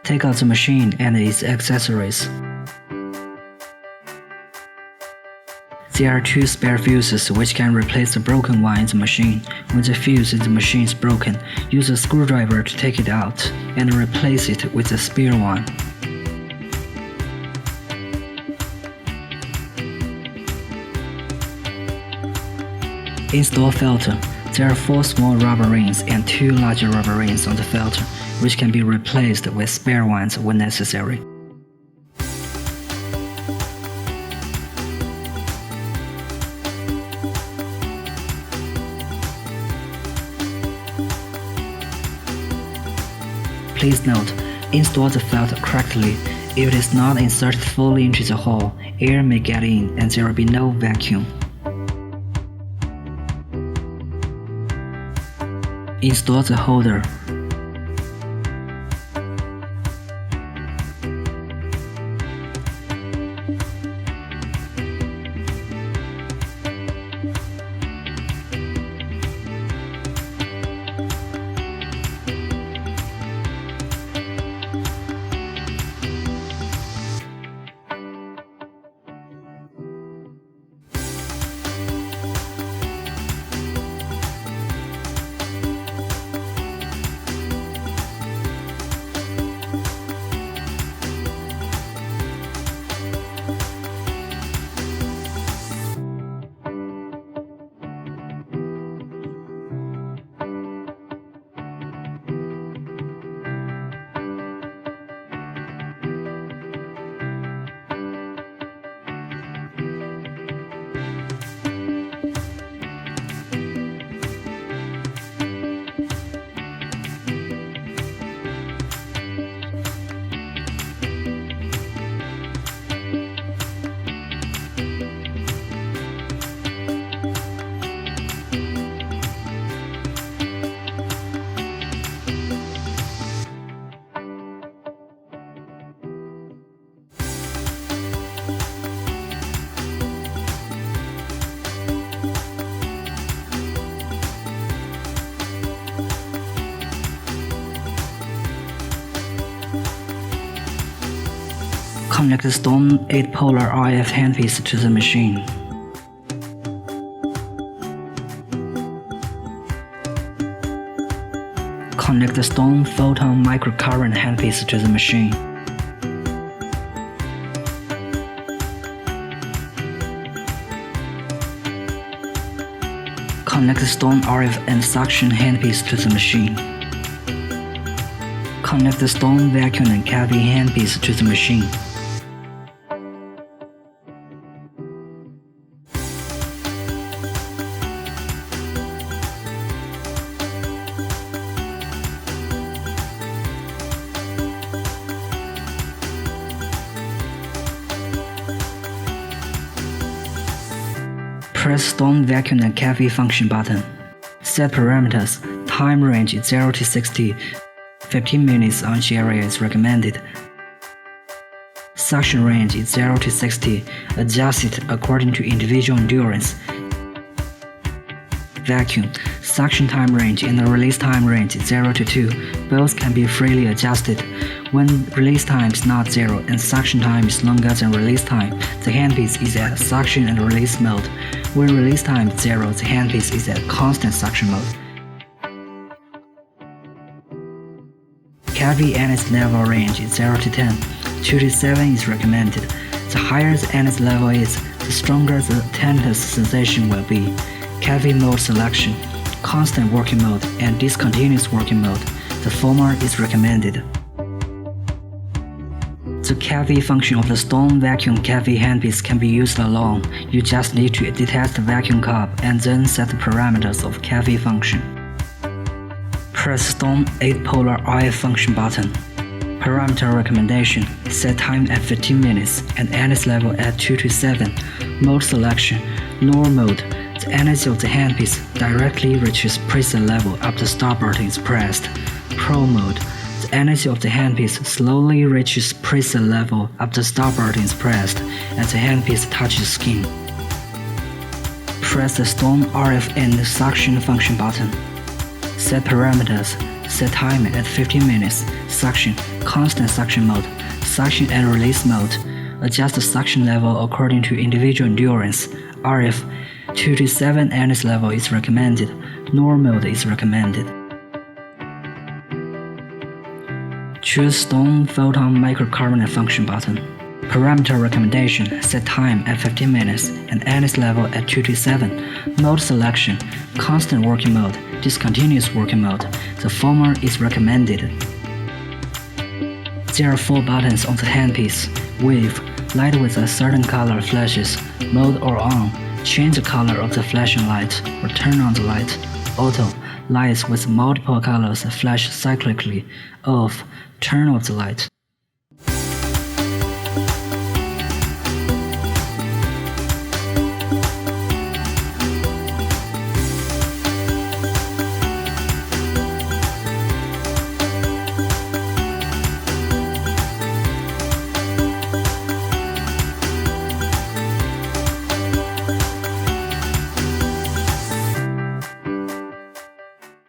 Take out the machine and its accessories. There are 2 spare fuses which can replace the broken one in the machine. When the fuse in the machine is broken, use a screwdriver to take it out and replace it with the spare one. Install filter. There are 4 small rubber rings and 2 larger rubber rings on the filter, which can be replaced with spare ones when necessary. Please note, install the filter correctly. If it is not inserted fully into the hole, air may get in and there will be no vacuum. Install the holder. Connect the stone 8-polar RF handpiece to the machine. Connect the stone photon microcurrent handpiece to the machine. Connect the stone RF and suction handpiece to the machine. Connect the stone vacuum and Cavitaion handpiece to the machine. Press stone vacuum and Cavitaion function button. Set parameters. Time range is 0 to 60. 15 minutes on each area is recommended. Suction range is 0 to 60. Adjust it according to individual endurance. Vacuum. Suction time range and the release time range is 0 to 2. Both can be freely adjusted. When release time is not 0 and suction time is longer than release time, the handpiece is at suction and release mode. When release time is 0, the handpiece is at constant suction mode. Cavitaion NS level range is 0 to 10. 2 to 7 is recommended. The higher the NS level is, the stronger the tinnitus sensation will be. Cavitaion mode selection, constant working mode and discontinuous working mode. The former is recommended. The Cavitaion function of the stone vacuum Cavitaion handpiece can be used alone. You just need to detach the vacuum cup and then set the parameters of Cavitaion function. Press stone 8-polar RF function button. Parameter recommendation. Set time at 15 minutes and NS level at 2 to 7. Mode selection. Normal mode. The energy of the handpiece directly reaches preset level after stop button is pressed. Pro mode. The energy of the handpiece slowly reaches preset level after stop button is pressed and the handpiece touches skin. Press the stone RF and suction function button. Set parameters. Set timer at 15 minutes. Suction, constant suction mode. Suction and release mode. Adjust the suction level according to individual endurance. RF 2 to 7 NS level is recommended. Normal mode is recommended. Choose Storm Photon Microcarbonate function button. Parameter recommendation, set time at 15 minutes and NS level at 2 to 7. Mode selection, constant working mode, discontinuous working mode. The former is recommended. There are 4 buttons on the handpiece. Wave, light with a certain color flashes, mode or on, change the color of the flashing light or turn on the light. Auto, lights with multiple colors flash cyclically, off, turn off the light.